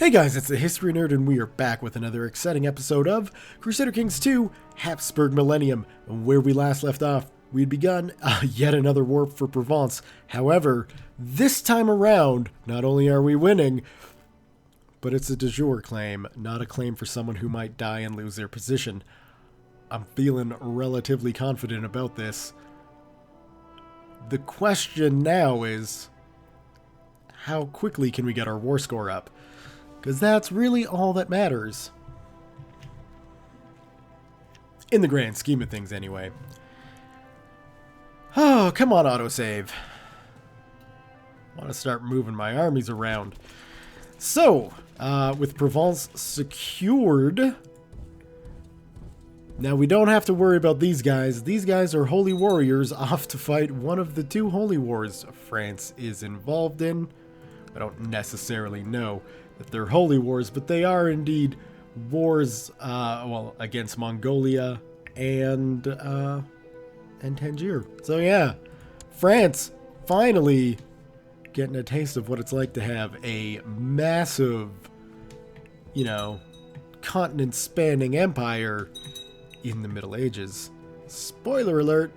Hey guys, it's the History Nerd, and we are back with another exciting episode of Crusader Kings 2, Habsburg Millennium. Where we last left off, we'd begun yet another war for Provence. However, this time around, not only are we winning, but it's a de jure claim, not a claim for someone who might die and lose their position. I'm feeling relatively confident about this. The question now is, how quickly can we get our war score up? Because that's really all that matters. In the grand scheme of things, anyway. Oh, come on, autosave. I want to start moving my armies around. So, with Provence secured, now we don't have to worry about these guys. These guys are holy warriors off to fight one of the two holy wars France is involved in. I don't necessarily know that they're holy wars, but they are indeed wars, against Mongolia and Tangier. So yeah, France finally getting a taste of what it's like to have a massive, continent-spanning empire in the Middle Ages. Spoiler alert,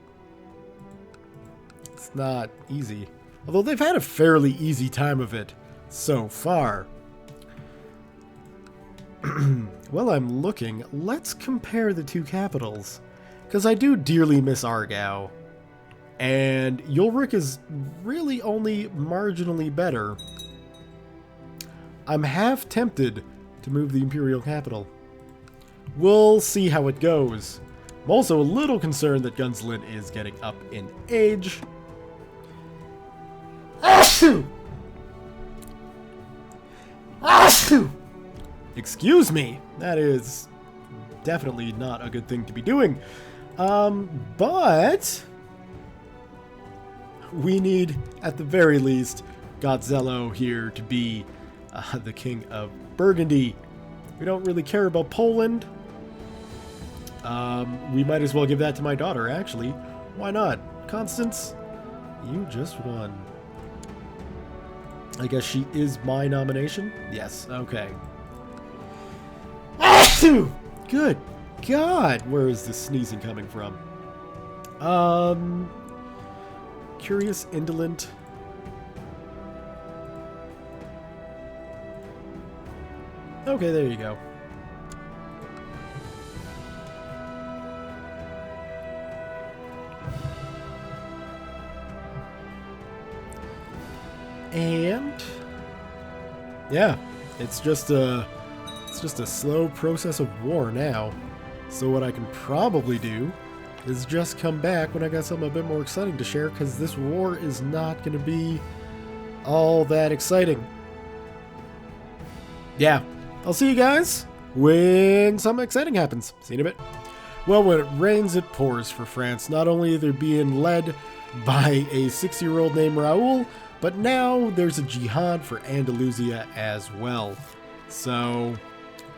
it's not easy. Although they've had a fairly easy time of it so far. While I'm looking, let's compare the two capitals. Because I do dearly miss Argao. And Ulrich is really only marginally better. I'm half tempted to move the Imperial capital. We'll see how it goes. I'm also a little concerned that Gunslin is getting up in age. Achoo! Achoo! Excuse me, that is definitely not a good thing to be doing. But we need, at the very least, Godzello here to be the king of Burgundy. We don't really care about Poland. We might as well give that to my daughter, actually. Why not? Constance, you just won. I guess she is my nomination? Yes, okay. Good God, where is this sneezing coming from? Curious, indolent. Okay, there you go. And yeah, it's just a slow process of war now. So what I can probably do is just come back when I got something a bit more exciting to share, because this war is not going to be all that exciting. Yeah, I'll see you guys when something exciting happens. See you in a bit. Well, when it rains, it pours for France. Not only are they being led by a 6-year-old named Raoul, but now there's a jihad for Andalusia as well. So,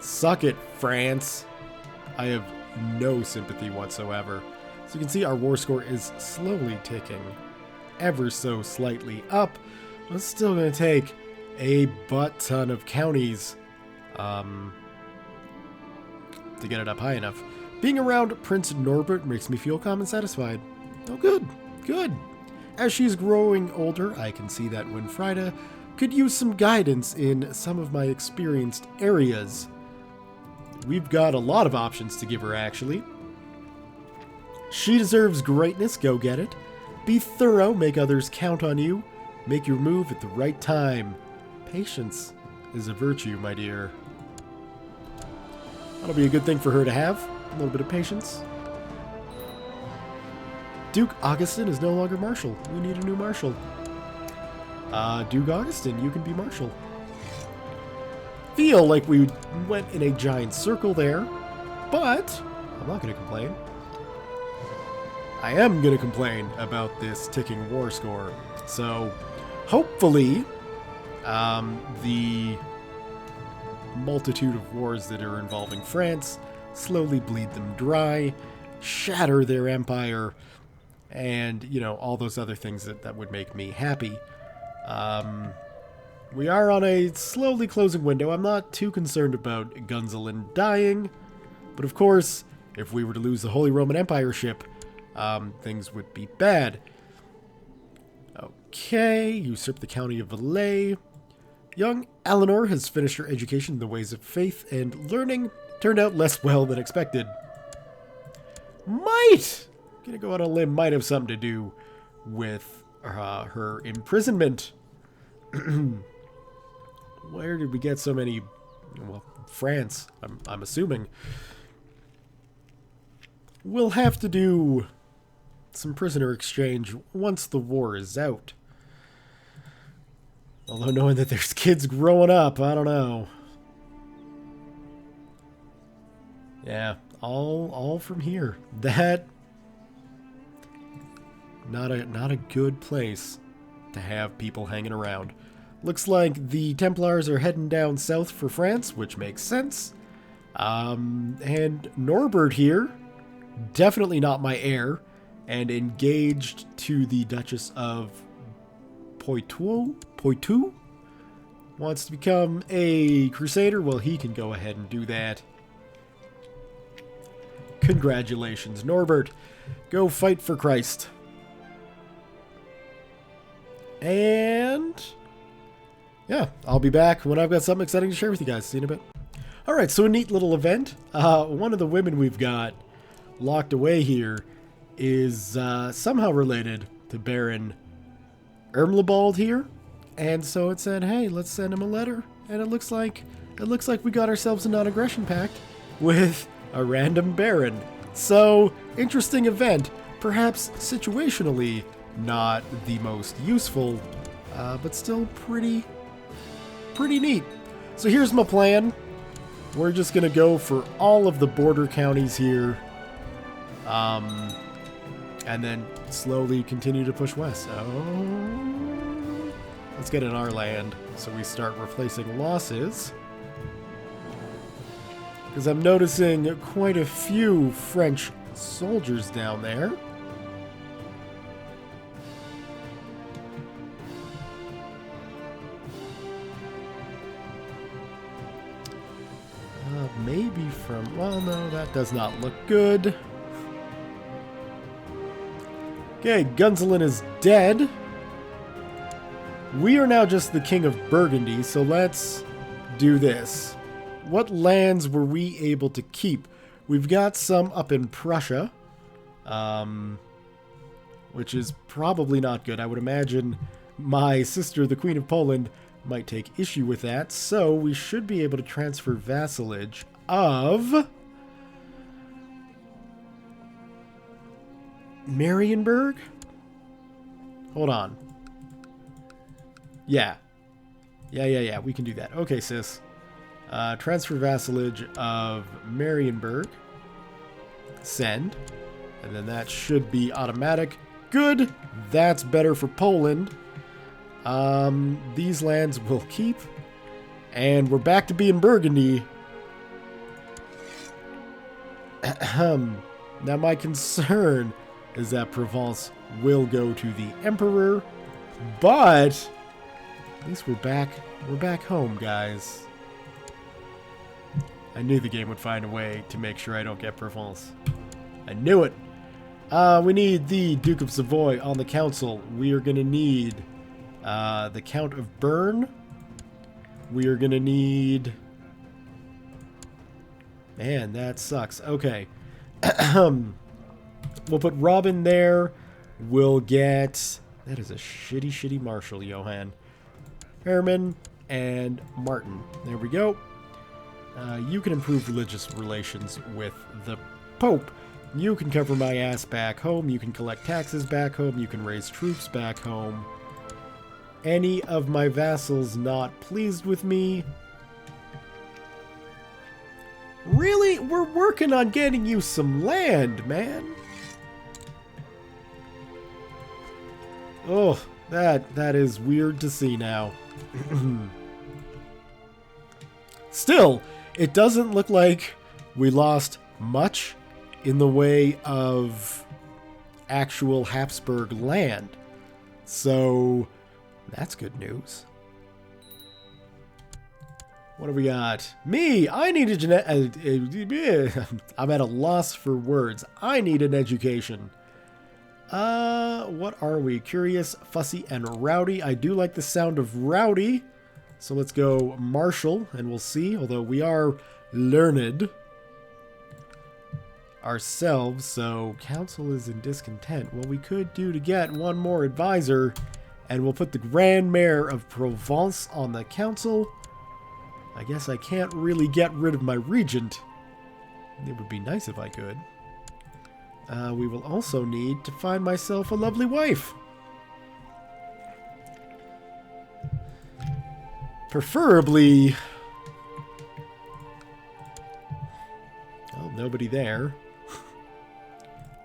suck it, France. I have no sympathy whatsoever. So you can see our war score is slowly ticking ever so slightly up. But it's still going to take a butt ton of counties to get it up high enough. Being around Prince Norbert makes me feel calm and satisfied. Oh, good, good. As she's growing older, I can see that Winfrida could use some guidance in some of my experienced areas. We've got a lot of options to give her, actually. She deserves greatness, go get it. Be thorough, make others count on you. Make your move at the right time. Patience is a virtue, my dear. That'll be a good thing for her to have. A little bit of patience. Duke Augustin is no longer Marshal. We need a new Marshal. Duke Augustin, you can be Marshal. Feel like we went in a giant circle there, but I'm not going to complain. I am going to complain about this ticking war score. So, hopefully, the multitude of wars that are involving France slowly bleed them dry, shatter their empire, and, all those other things that would make me happy. We are on a slowly closing window. I'm not too concerned about Gunzelin dying. But of course, if we were to lose the Holy Roman Empire ship, things would be bad. Okay, usurp the county of Valais. Young Eleanor has finished her education in the ways of faith and learning. Turned out less well than expected. Gonna go on a limb, might have something to do with her imprisonment. Where did we get so many? Well, France, I'm assuming. We'll have to do some prisoner exchange once the war is out. Although knowing that there's kids growing up, I don't know. Yeah, all from here. That not a good place to have people hanging around. Looks like the Templars are heading down south for France, which makes sense. And Norbert here, definitely not my heir, and engaged to the Duchess of Poitou, wants to become a Crusader. Well, he can go ahead and do that. Congratulations, Norbert. Go fight for Christ. And yeah, I'll be back when I've got something exciting to share with you guys. See you in a bit. Alright, so a neat little event. One of the women we've got locked away here is somehow related to Baron Ermlebald here. And so it said, hey, let's send him a letter. And it looks like we got ourselves a non-aggression pact with a random baron. So, interesting event. Perhaps situationally not the most useful, but still pretty neat. So here's my plan. We're just gonna go for all of the border counties here, and then slowly continue to push west. Oh, let's get in our land so we start replacing losses, because I'm noticing quite a few French soldiers down there. Maybe from... well, no, that does not look good. Okay, Gunzelin is dead. We are now just the King of Burgundy, so let's do this. What lands were we able to keep? We've got some up in Prussia, which is probably not good. I would imagine my sister, the Queen of Poland, might take issue with that, so we should be able to transfer vassalage of Marienburg? Hold on. Yeah, we can do that. Okay, sis. Transfer vassalage of Marienburg. Send. And then that should be automatic. Good. That's better for Poland. These lands will keep. And we're back to being Burgundy. Now my concern is that Provence will go to the Emperor. But at least we're back home, guys. I knew the game would find a way to make sure I don't get Provence. I knew it. We need the Duke of Savoy on the council. We are going to need the Count of Bern. We are going to need... man, that sucks. Okay. We'll put Robin there. We'll get... that is a shitty marshal, Johann. Herman and Martin. There we go. You can improve religious relations with the Pope. You can cover my ass back home. You can collect taxes back home. You can raise troops back home. Any of my vassals not pleased with me? Really? We're working on getting you some land, man. Oh, that is weird to see now. Still, it doesn't look like we lost much in the way of actual Habsburg land. So, that's good news. What do we got? Me! I need a I'm at a loss for words. I need an education. What are we? Curious, fussy, and rowdy. I do like the sound of rowdy. So let's go martial, and we'll see. Although we are learned ourselves, so council is in discontent. What we could do to get one more advisor, and we'll put the Grand Mayor of Provence on the council. I guess I can't really get rid of my regent. It would be nice if I could. We will also need to find myself a lovely wife. Preferably... Oh, nobody there.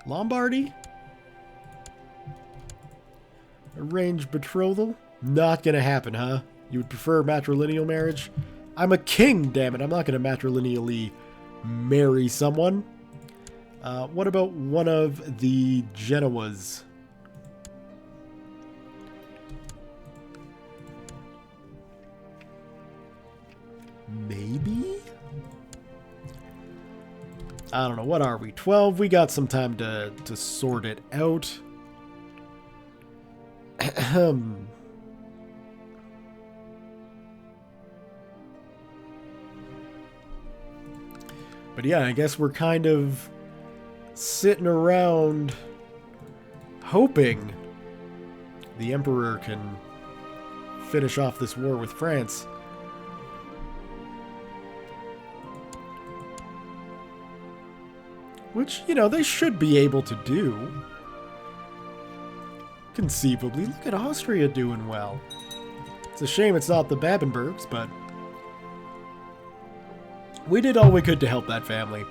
Lombardy? Arranged betrothal? Not gonna happen, huh? You would prefer matrilineal marriage? I'm a king, damn it. I'm not gonna matrilineally marry someone. What about one of the Genoas? Maybe? I don't know. What are we? 12? We got some time to sort it out. But yeah, I guess we're kind of sitting around hoping the Emperor can finish off this war with France. Which, you know, they should be able to do. Conceivably. Look at Austria doing well. It's a shame it's not the Babenbergs, but we did all we could to help that family.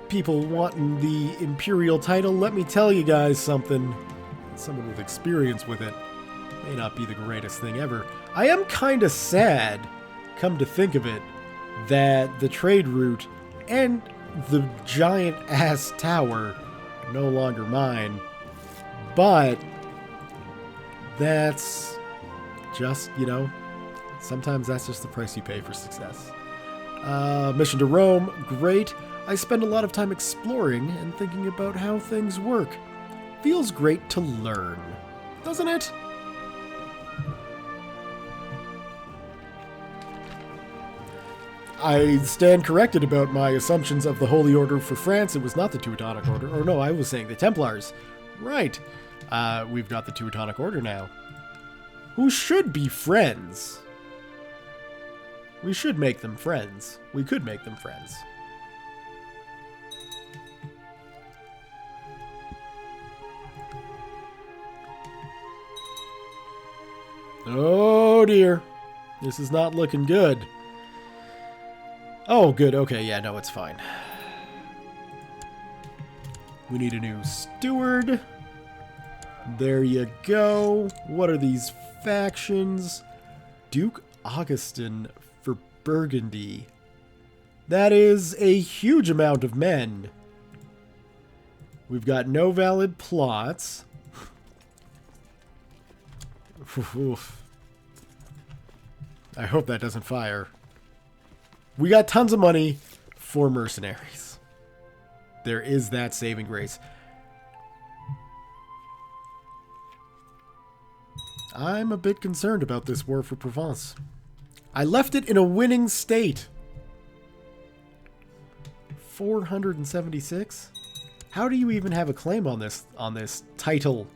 People wanting the imperial title, let me tell you guys something. Someone with experience with it. May not be the greatest thing ever. I am kind of sad, come to think of it, that the trade route and the giant-ass tower are no longer mine. But that's just, you know, sometimes that's just the price you pay for success. Mission to Rome, great. I spend a lot of time exploring and thinking about how things work. Feels great to learn, doesn't it? I stand corrected about my assumptions of the Holy Order for France. It was not the Teutonic Order. Or no, I was saying the Templars. Right. We've got the Teutonic Order now. Who should be friends. We should make them friends. We could make them friends. Oh dear. This is not looking good. Oh, good. Okay, yeah, no, it's fine. We need a new steward. There you go. What are these factions? Duke Augustin for Burgundy. That is a huge amount of men. We've got no valid plots. Oof. I hope that doesn't fire. We got tons of money for mercenaries. There is that saving grace. I'm a bit concerned about this war for Provence. I left it in a winning state. 476? How do you even have a claim on this title,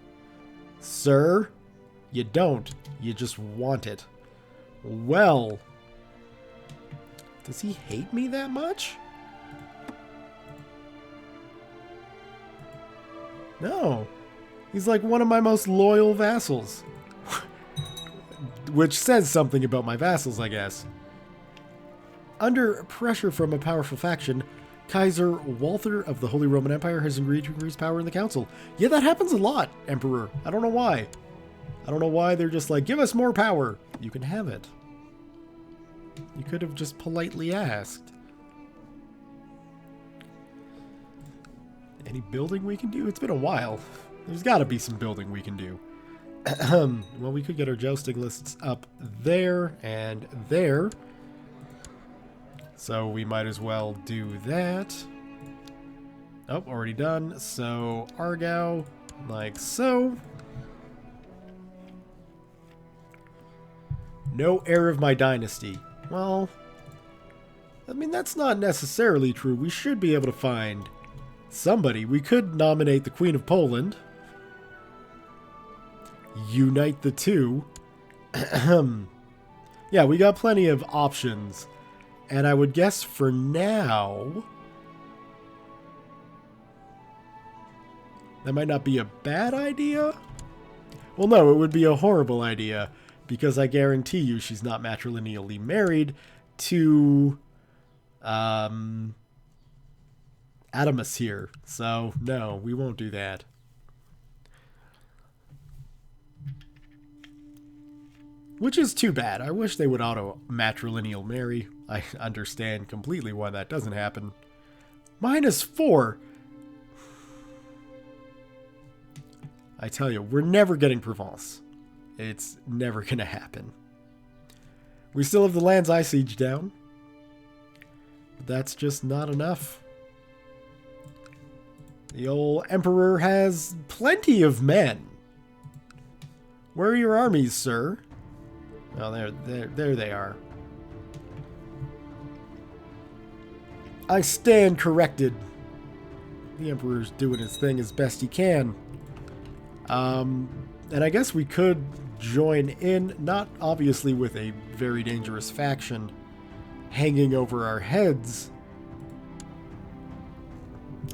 sir? You don't. You just want it. Well, does he hate me that much? No. He's like one of my most loyal vassals. Which says something about my vassals, I guess. Under pressure from a powerful faction, Kaiser Walther of the Holy Roman Empire has agreed to increase power in the council. Yeah, that happens a lot, Emperor. I don't know why. I don't know why they're just like, give us more power. You can have it. You could have just politely asked. Any building we can do? It's been a while. There's got to be some building we can do. Well, we could get our jousting lists up there and there. So we might as well do that. Oh, already done. So Argao, like so. No heir of my dynasty. Well, I mean, that's not necessarily true. We should be able to find somebody. We could nominate the Queen of Poland. Unite the two. Yeah, we got plenty of options. And I would guess for now, that might not be a bad idea. Well, no, it would be a horrible idea. Because I guarantee you she's not matrilineally married to Adamus here. So, no, we won't do that. Which is too bad. I wish they would auto-matrilineal marry. I understand completely why that doesn't happen. -4. I tell you, we're never getting Provence. It's never gonna happen. We still have the lands I siege down. But that's just not enough. The old emperor has plenty of men. Where are your armies, sir? Oh, there they are. I stand corrected. The emperor's doing his thing as best he can. And I guess we could join in, not obviously with a very dangerous faction hanging over our heads.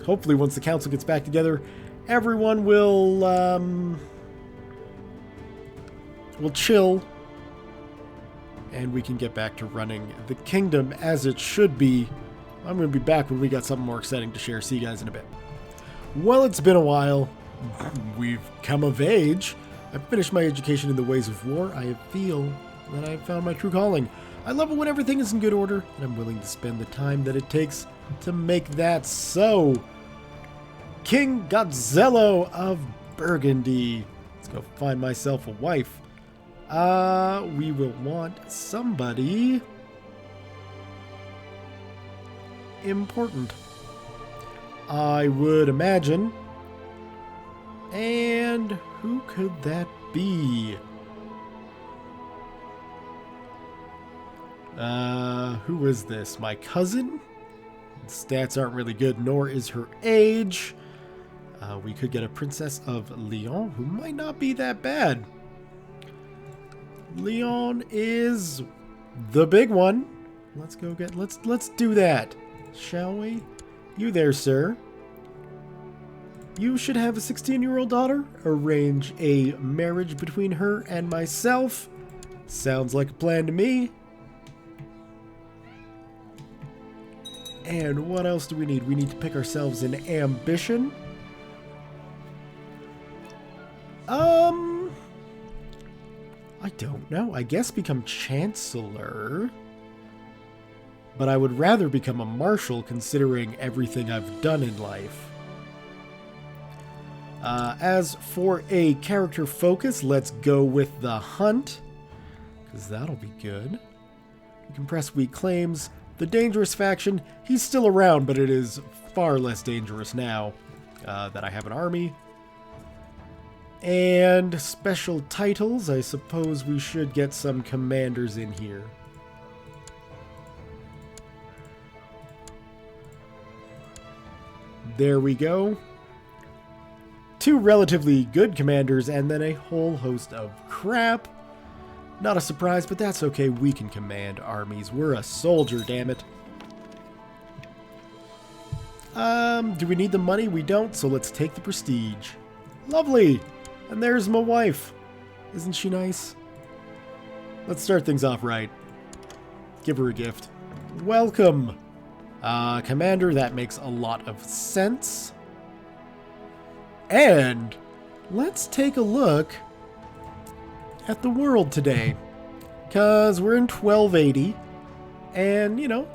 Hopefully once the council gets back together, everyone will chill, and we can get back to running the kingdom as it should be. I'm going to be back when we got something more exciting to share. See you guys in a bit. Well, it's been a while. We've come of age. I've finished my education in the ways of war. I feel that I've found my true calling. I love it when everything is in good order, and I'm willing to spend the time that it takes to make that so. King Gotzello of Burgundy. Let's go find myself a wife. We will want somebody important, I would imagine. And who could that be? Who is this? My cousin? Stats aren't really good, nor is her age. We could get a princess of Lyon, who might not be that bad. Lyon is the big one. Let's go get, let's do that, shall we? You there, sir. You should have a 16-year-old daughter. Arrange a marriage between her and myself. Sounds like a plan to me. And what else do we need? We need to pick ourselves an ambition. I don't know. I guess become chancellor. But I would rather become a marshal considering everything I've done in life. As for a character focus, let's go with the hunt, because that'll be good. We can press weak claims. The dangerous faction, he's still around, but it is far less dangerous now that I have an army. And special titles, I suppose we should get some commanders in here. There we go. 2 relatively good commanders, and then a whole host of crap. Not a surprise, but that's okay. We can command armies. We're a soldier, damn it. Do we need the money? We don't, so let's take the prestige. Lovely! And there's my wife. Isn't she nice? Let's start things off right. Give her a gift. Welcome! Commander, that makes a lot of sense. And let's take a look at the world today. Because we're in 1280. And, you know,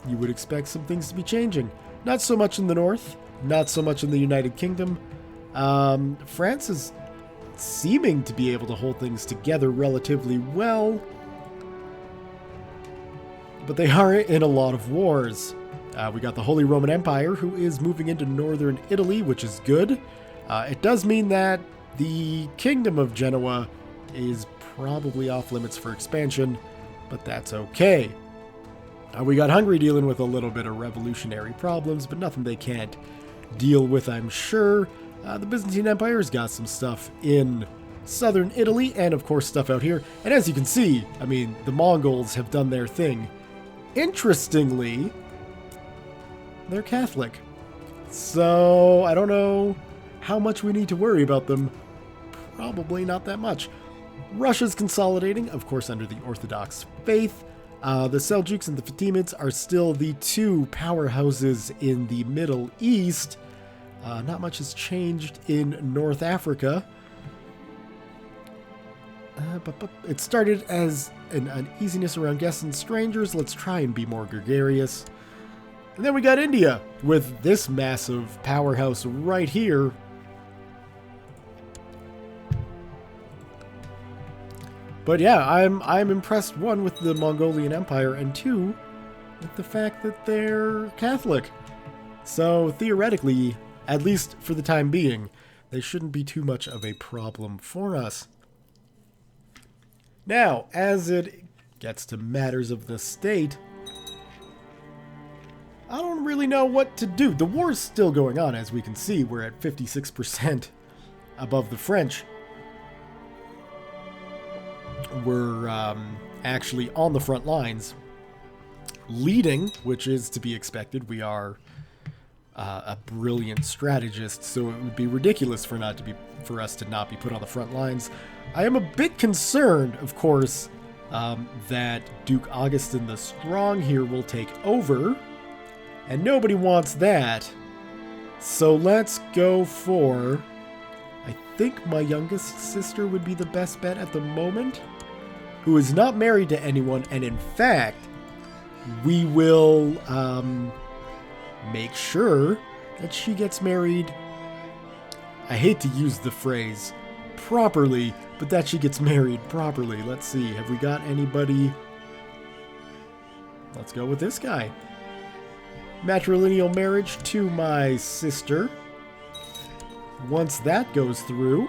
you would expect some things to be changing. Not so much in the north. Not so much in the United Kingdom. France is seeming to be able to hold things together relatively well. But they are in a lot of wars. We got the Holy Roman Empire, who is moving into northern Italy, which is good. It does mean that the Kingdom of Genoa is probably off limits for expansion, but that's okay. We got Hungary dealing with a little bit of revolutionary problems, but nothing they can't deal with, I'm sure. The Byzantine Empire's got some stuff in southern Italy, and of course stuff out here. And as you can see, I mean, the Mongols have done their thing. Interestingly, they're Catholic. So, I don't know how much we need to worry about them. Probably not that much. Russia's consolidating, of course, under the Orthodox faith. The Seljuks and the Fatimids are still the two powerhouses in the Middle East. Not much has changed in North Africa. But it started as an uneasiness around guests and strangers. Let's try and be more gregarious. And then we got India with this massive powerhouse right here. But yeah, I'm impressed, one, with the Mongolian Empire, and two, with the fact that they're Catholic. So theoretically, at least for the time being, they shouldn't be too much of a problem for us. Now, as it gets to matters of the state, I don't really know what to do. The war's still going on, as we can see. We're at 56% above the French. We're actually on the front lines, leading, which is to be expected. We are a brilliant strategist, so it would be ridiculous for us to not be put on the front lines. I am a bit concerned, of course, that Duke Augustin the Strong here will take over, and nobody wants that. So let's go for, I think my youngest sister would be the best bet at the moment, who is not married to anyone, and in fact, we will make sure that she gets married. I hate to use the phrase properly, but that she gets married properly. Let's see, have we got anybody? Let's go with this guy. Matrilineal marriage to my sister. Once that goes through,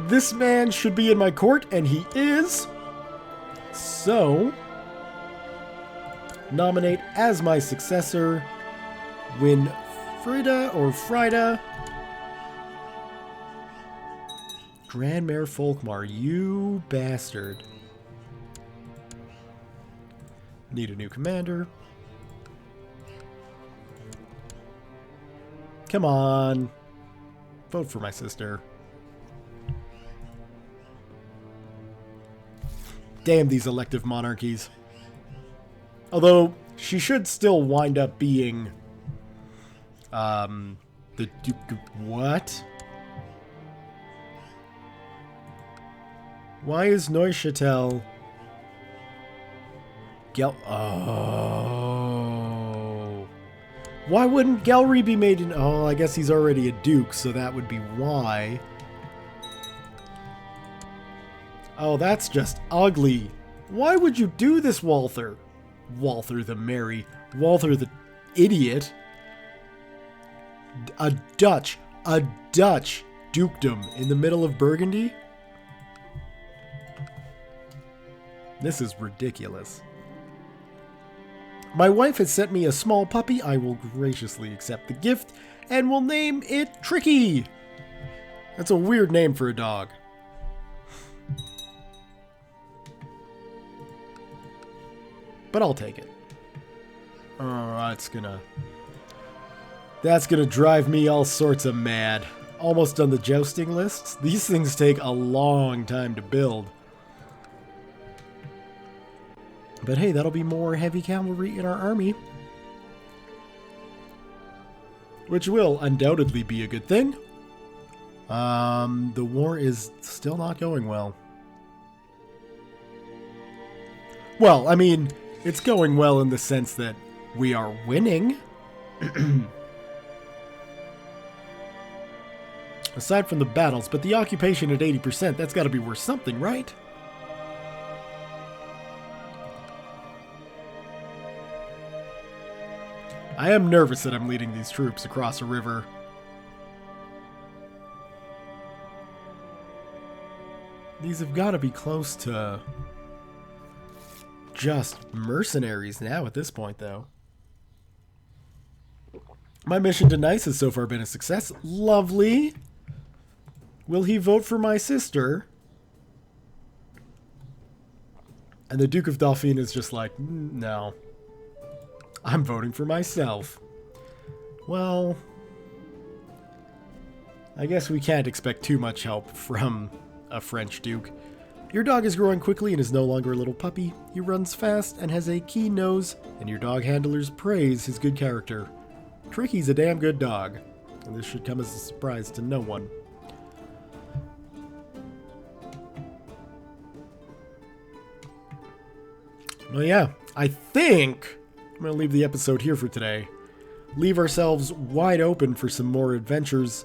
this man should be in my court, and he is. So, nominate as my successor Winfrida or Frida Grandmere Folkmar, you bastard. Need a new commander. Come on. Vote for my sister. Damn these elective monarchies. Although, she should still wind up being the Duke of what? Why is Neuchâtel oh. Why wouldn't Gelry be made in... Oh, I guess he's already a duke, so that would be why. Oh, that's just ugly. Why would you do this, Walther? Walther the Merry. Walther the idiot. A Dutch dukedom in the middle of Burgundy? This is ridiculous. My wife has sent me a small puppy. I will graciously accept the gift and will name it Tricky. That's a weird name for a dog. But I'll take it. Oh, that's gonna drive me all sorts of mad. Almost on the jousting lists. These things take a long time to build. But hey, that'll be more heavy cavalry in our army. Which will undoubtedly be a good thing. The war is still not going well. Well, I mean, it's going well in the sense that we are winning. Aside from the battles, but the occupation at 80%, that's got to be worth something, right? I am nervous that I'm leading these troops across a river. These have got to be close to just mercenaries now at this point, though. My mission to Nice has so far been a success. Lovely. Will he vote for my sister? And the Duke of Dauphine is just like, no. I'm voting for myself. Well, I guess we can't expect too much help from a French Duke. Your dog is growing quickly and is no longer a little puppy. He runs fast and has a keen nose, and your dog handlers praise his good character. Tricky's a damn good dog, and this should come as a surprise to no one. Well, yeah, I think I'm going to leave the episode here for today. Leave ourselves wide open for some more adventures.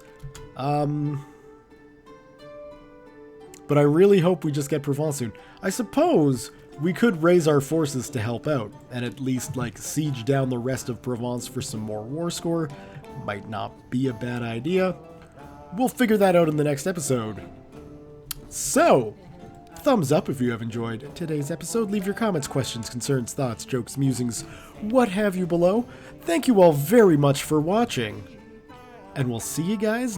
But I really hope we just get Provence soon. I suppose we could raise our forces to help out, and at least, like, siege down the rest of Provence for some more war score. Might not be a bad idea. We'll figure that out in the next episode. So, thumbs up if you have enjoyed today's episode. Leave your comments, questions, concerns, thoughts, jokes, musings, what have you below. Thank you all very much for watching, and we'll see you guys